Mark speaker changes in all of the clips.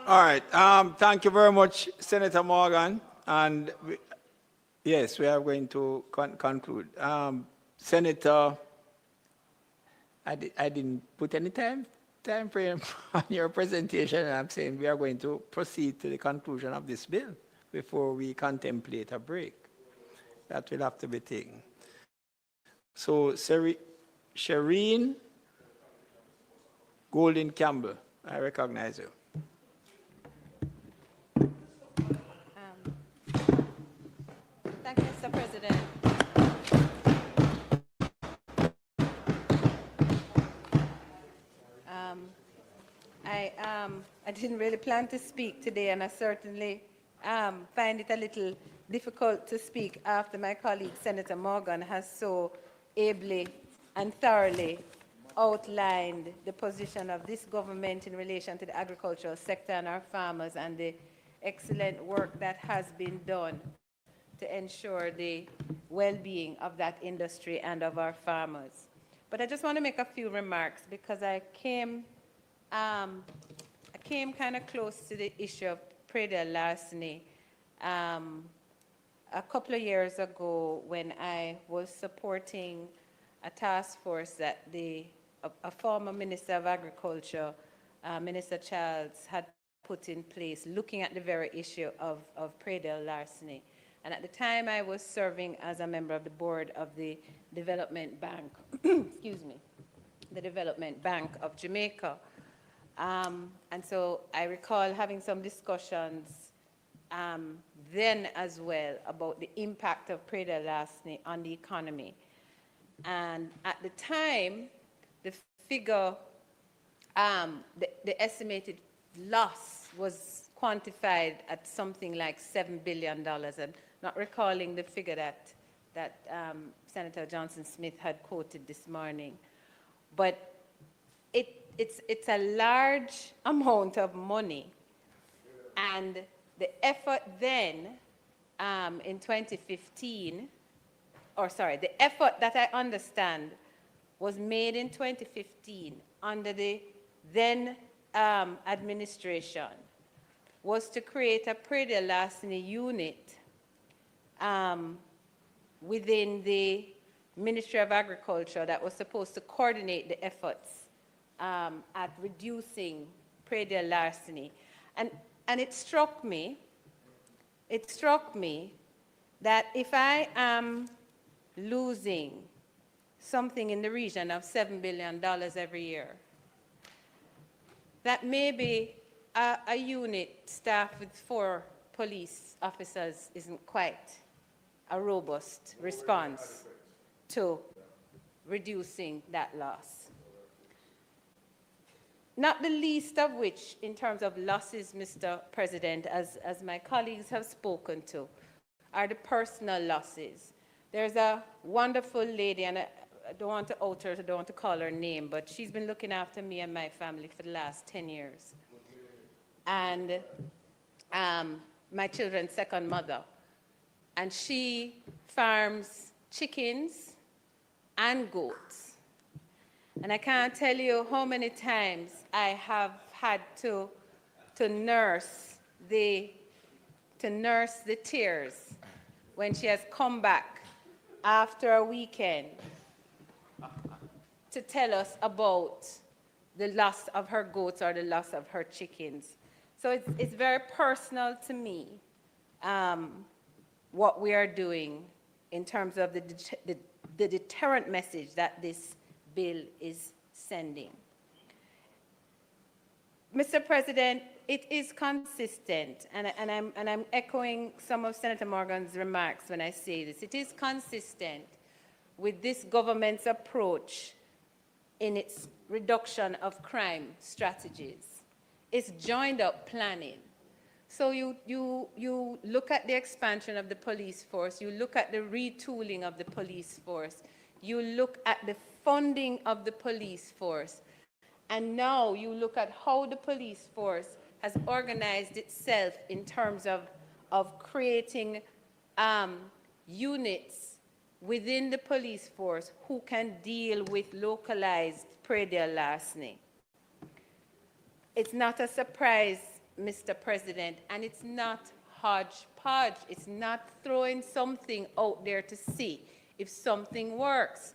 Speaker 1: All right. Thank you very much, Senator Morgan. And yes, we are going to conclude. Senator, I didn't put any time frame on your presentation. I'm saying we are going to proceed to the conclusion of this bill before we contemplate a break. That will have to be taken. So, Shireen Golden Campbell, I recognize you.
Speaker 2: Thank you, Mr. President. I didn't really plan to speak today, and I certainly find it a little difficult to speak after my colleague, Senator Morgan, has so ably and thoroughly outlined the position of this government in relation to the agricultural sector and our farmers and the excellent work that has been done to ensure the well-being of that industry and of our farmers. But I just want to make a few remarks because I came kind of close to the issue of Praedial larceny a couple of years ago when I was supporting a task force that a former Minister of Agriculture, Minister Childs, had put in place looking at the very issue of Praedial larceny. And at the time, I was serving as a member of the board of the Development Bank, excuse me, the Development Bank of Jamaica. And so I recall having some discussions then as well about the impact of Praedial larceny on the economy. And at the time, the figure, the estimated loss was quantified at something like $7 billion. I'm not recalling the figure that Senator Johnson-Smith had quoted this morning. But it's a large amount of money. And the effort then in 2015, or sorry, the effort that I understand was made in 2015 under the then administration was to create a Praedial larceny unit within the Ministry of Agriculture that was supposed to coordinate the efforts at reducing Praedial larceny. And it struck me that if I am losing something in the region of $7 billion every year, that maybe a unit staffed with 4 police officers isn't quite a robust response to reducing that loss. Not the least of which, in terms of losses, Mr. President, as my colleagues have spoken to, are the personal losses. There's a wonderful lady, and I don't want to out her, I don't want to call her name, but she's been looking after me and my family for the last 10 years. And my children's second mother. And she farms chickens and goats. And I can't tell you how many times I have had to nurse the tears when she has come back after a weekend to tell us about the loss of her goats or the loss of her chickens. So it's very personal to me what we are doing in terms of the deterrent message that this bill is sending. Mr. President, it is consistent, and I'm echoing some of Senator Morgan's remarks when I say this. It is consistent with this government's approach in its reduction of crime strategies. It's joined up planning. So you look at the expansion of the police force, you look at the retooling of the police force, you look at the funding of the police force, and now you look at how the police force has organized itself in terms of creating units within the police force who can deal with localized Praedial larceny. It's not a surprise Mr. President, and it's not hodgepodge. It's not throwing something out there to see if something works.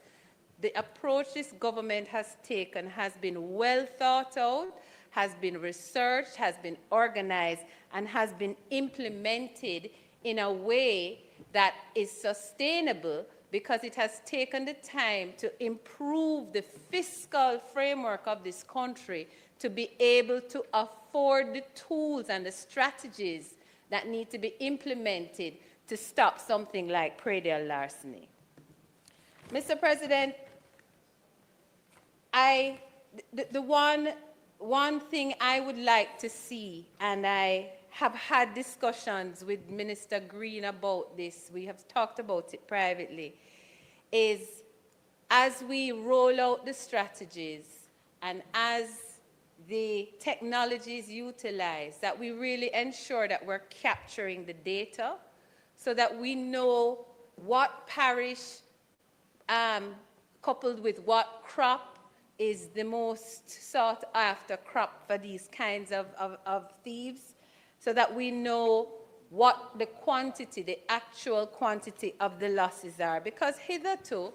Speaker 2: The approach this government has taken has been well thought out, has been researched, has been organized, and has been implemented in a way that is sustainable because it has taken the time to improve the fiscal framework of this country to be able to afford the tools and the strategies that need to be implemented to stop something like Praedial larceny. Mr. President, the one thing I would like to see, and I have had discussions with Minister Green about this, we have talked about it privately, is as we roll out the strategies and as the technology is utilized, that we really ensure that we're capturing the data so that we know what parish coupled with what crop is the most sought after crop for these kinds of thieves, so that we know what the quantity, the actual quantity of the losses are. Because hitherto,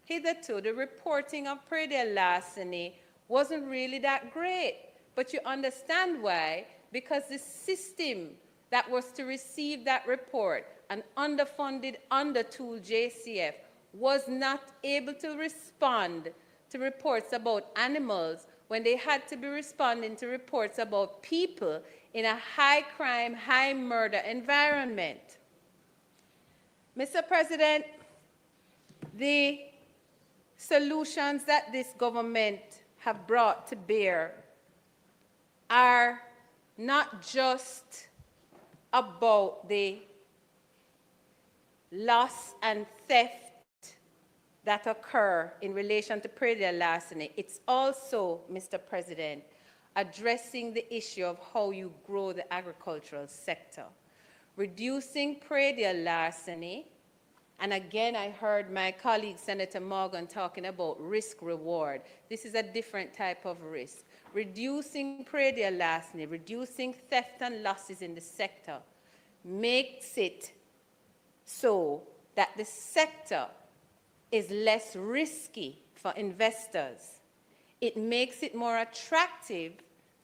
Speaker 2: the reporting of Praedial larceny wasn't really that great. But you understand why? Because the system that was to receive that report, an underfunded, undertooled JCF, was not able to respond to reports about animals when they had to be responding to reports about people in a high crime, high murder environment. Mr. President, the solutions that this government have brought to bear are not just about the loss and theft that occur in relation to Praedial larceny. It's also, Mr. President, addressing the issue of how you grow the agricultural sector. Reducing Praedial larceny, and again I heard my colleague Senator Morgan talking about risk-reward. This is a different type of risk. Reducing Praedial larceny, reducing theft and losses in the sector makes it so that the sector is less risky for investors. It makes it more attractive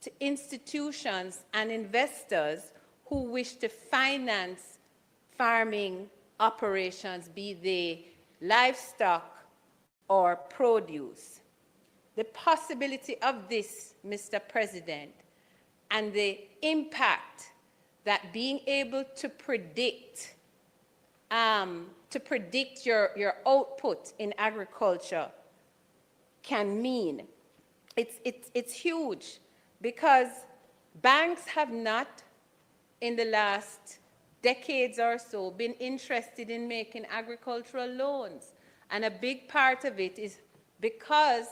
Speaker 2: to institutions and investors who wish to finance farming operations, be they livestock or produce. The possibility of this, Mr. President, and the impact that being able to predict your output in agriculture can mean. It's huge because banks have not, in the last decades or so, been interested in making agricultural loans. And a big part of it is because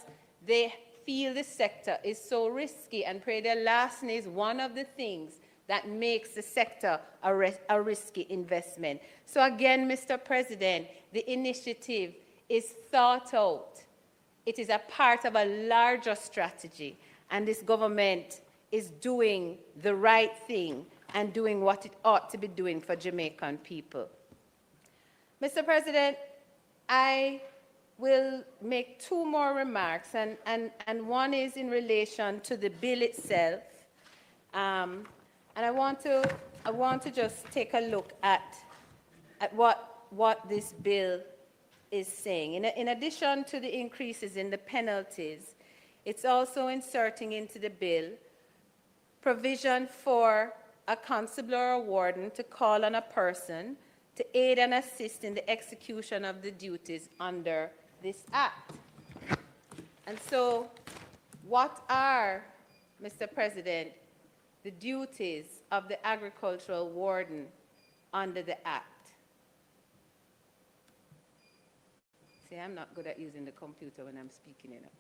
Speaker 2: they feel the sector is so risky, and Praedial larceny is one of the things that makes the sector a risky investment. So again, Mr. President, the initiative is thought out. It is a part of a larger strategy, and this government is doing the right thing and doing what it ought to be doing for Jamaican people. Mr. President, I will make two more remarks, and one is in relation to the bill itself. And I want to just take a look at what this bill is saying. In addition to the increases in the penalties, it's also inserting into the bill provision for a constable or a warden to call on a person to aid and assist in the execution of the duties under this act. And so, what are, Mr. President, the duties of the agricultural warden under the act? See, I'm not good at using the computer when I'm speaking, you know.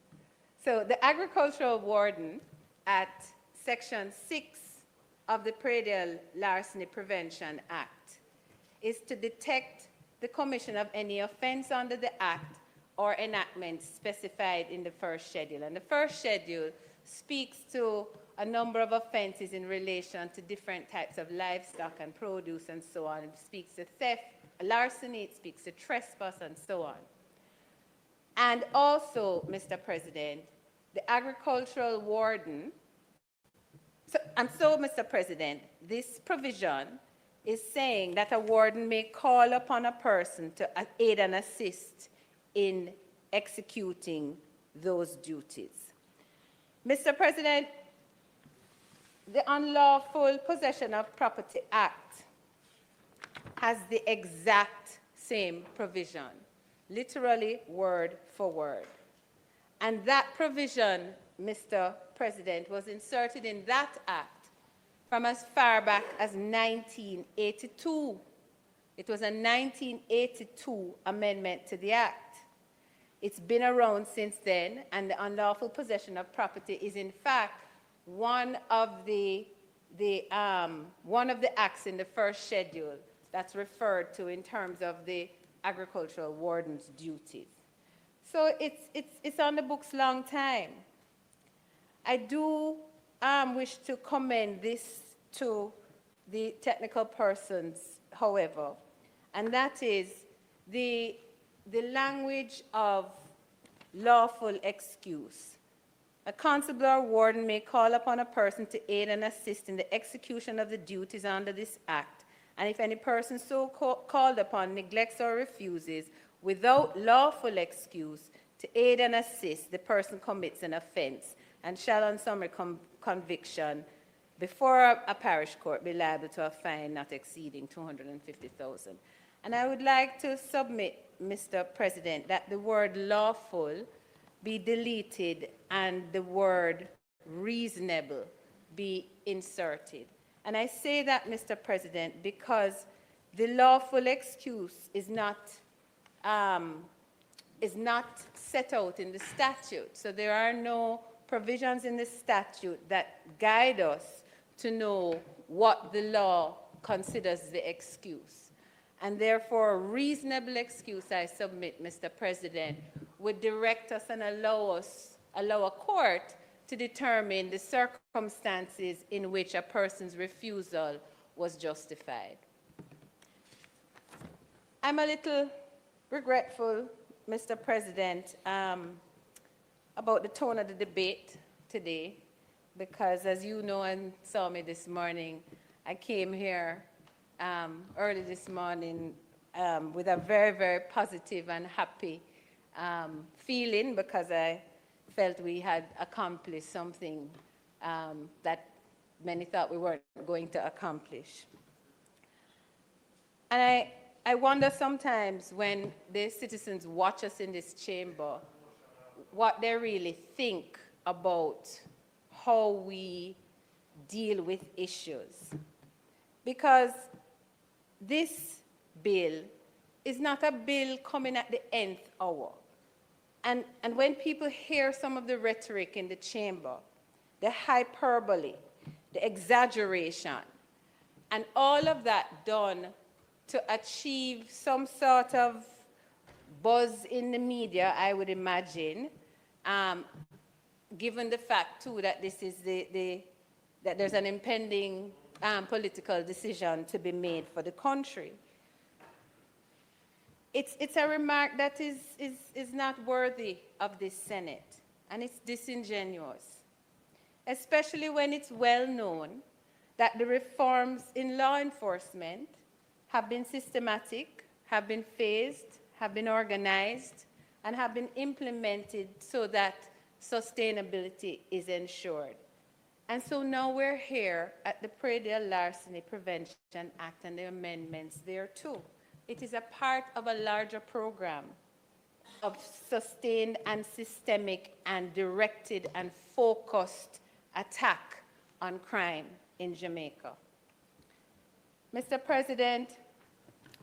Speaker 2: So the agricultural warden at Section 6 of the Praedial Larceny Prevention Act is to detect the commission of any offense under the act or enactment specified in the first schedule. And the first schedule speaks to a number of offenses in relation to different types of livestock and produce and so on. It speaks to theft, larceny, it speaks to trespass and so on. And also, Mr. President, the agricultural warden, Mr. President, this provision is saying that a warden may call upon a person to aid and assist in executing those duties. Mr. President, the Unlawful Possession of Property Act has the exact same provision, literally word for word. And that provision, Mr. President, was inserted in that act from as far back as 1982. It was a 1982 amendment to the act. It's been around since then, and the unlawful possession of property is in fact one of the acts in the first schedule that's referred to in terms of the agricultural warden's duties. So it's on the books long time. I do wish to commend this to the technical persons, however, and that is the language of lawful excuse. A constable or warden may call upon a person to aid and assist in the execution of the duties under this act, and if any person so called upon neglects or refuses without lawful excuse to aid and assist, the person commits an offense and shall on summary conviction before a parish court be liable to a fine not exceeding 250,000. And I would like to submit, Mr. President, that the word lawful be deleted and the word reasonable be inserted. And I say that, Mr. President, because the lawful excuse is not set out in the statute. So there are no provisions in the statute that guide us to know what the law considers the excuse. And therefore, a reasonable excuse, I submit, Mr. President, would direct us and allow a court to determine the circumstances in which a person's refusal was justified. I'm a little regretful, Mr. President, about the tone of the debate today, because as you know and saw me this morning, I came here early this morning with a very, very positive and happy feeling, because I felt we had accomplished something that many thought we weren't going to accomplish. And I wonder sometimes when the citizens watch us in this chamber, what they really think about how we deal with issues. Because this bill is not a bill coming at the nth hour. And when people hear some of the rhetoric in the chamber, the hyperbole, the exaggeration, and all of that done to achieve some sort of buzz in the media, I would imagine, given the fact, too, that this is that there's an impending political decision to be made for the country. It's a remark that is not worthy of this Senate, and it's disingenuous, especially when it's well known that the reforms in law enforcement have been systematic, have been phased, have been organized, and have been implemented so that sustainability is ensured. And so now we're here at the Praedial Larceny Prevention Act and the amendments there too. It is a part of a larger program of sustained and systemic and directed and focused attack on crime in Jamaica. Mr. President,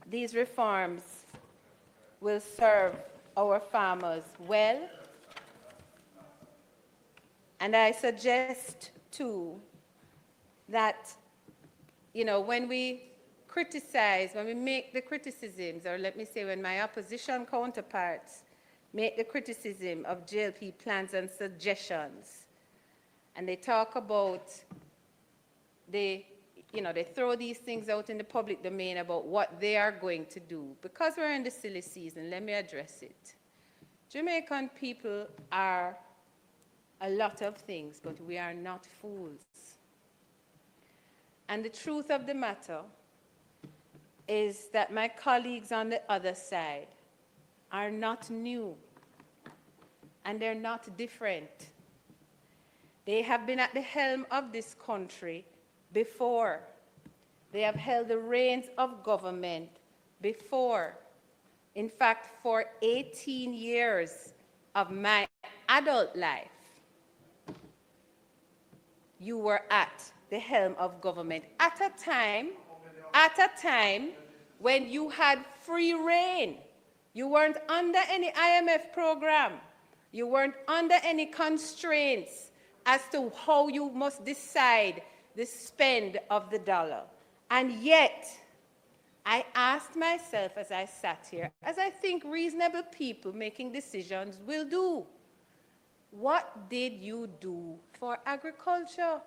Speaker 2: these reforms will serve our farmers well, and I suggest too that, you know, when we criticize, when we make the criticisms, or let me say when my opposition counterparts make the criticism of JLP plans and suggestions, and they talk about they throw these things out in the public domain about what they are going to do. Because we're in the silly season, let me address it. Jamaican people are a lot of things, but we are not fools. And the truth of the matter is that my colleagues on the other side are not new, and they're not different. They have been at the helm of this country before. They have held the reins of government before. In fact, for 18 years of my adult life, you were at the helm of government at a time when you had free reign. You weren't under any IMF program. You weren't under any constraints as to how you must decide the spend of the dollar. And yet, I asked myself as I sat here, as I think reasonable people making decisions will do, what did you do for agriculture?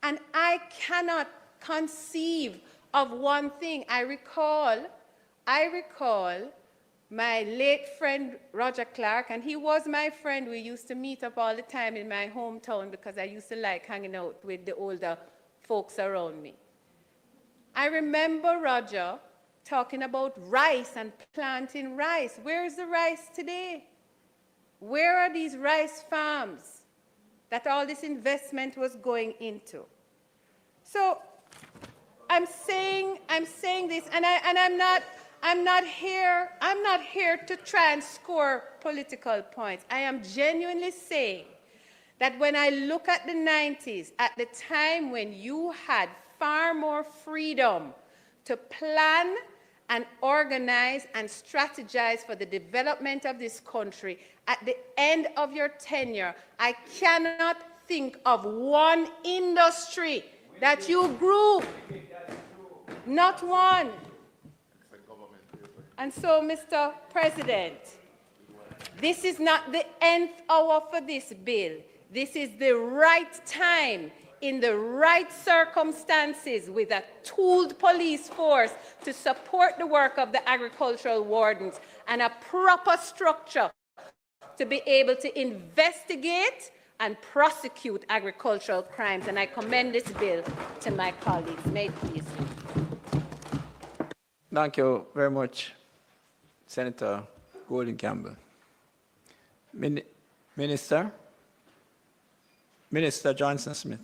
Speaker 2: And I cannot conceive of one thing. I recall my late friend Roger Clark, and he was my friend. We used to meet up all the time in my hometown because I used to like hanging out with the older folks around me. I remember Roger talking about rice and planting rice. Where is the rice today? Where are these rice farms that all this investment was going into? So I'm saying this, and I'm not here to try and score political points. I am genuinely saying that when I look at the 90s, at the time when you had far more freedom to plan and organize and strategize for the development of this country, at the end of your tenure, I cannot think of one industry that you grew. Not one. And so, Mr. President, this is not the nth hour for this bill. This is the right time, in the right circumstances, with a tooled police force to support the work of the agricultural wardens and a proper structure to be able to investigate and prosecute agricultural crimes. And I commend this bill to my colleagues. May it please you.
Speaker 1: Thank you very much, Senator Golden Campbell. Minister Johnson Smith.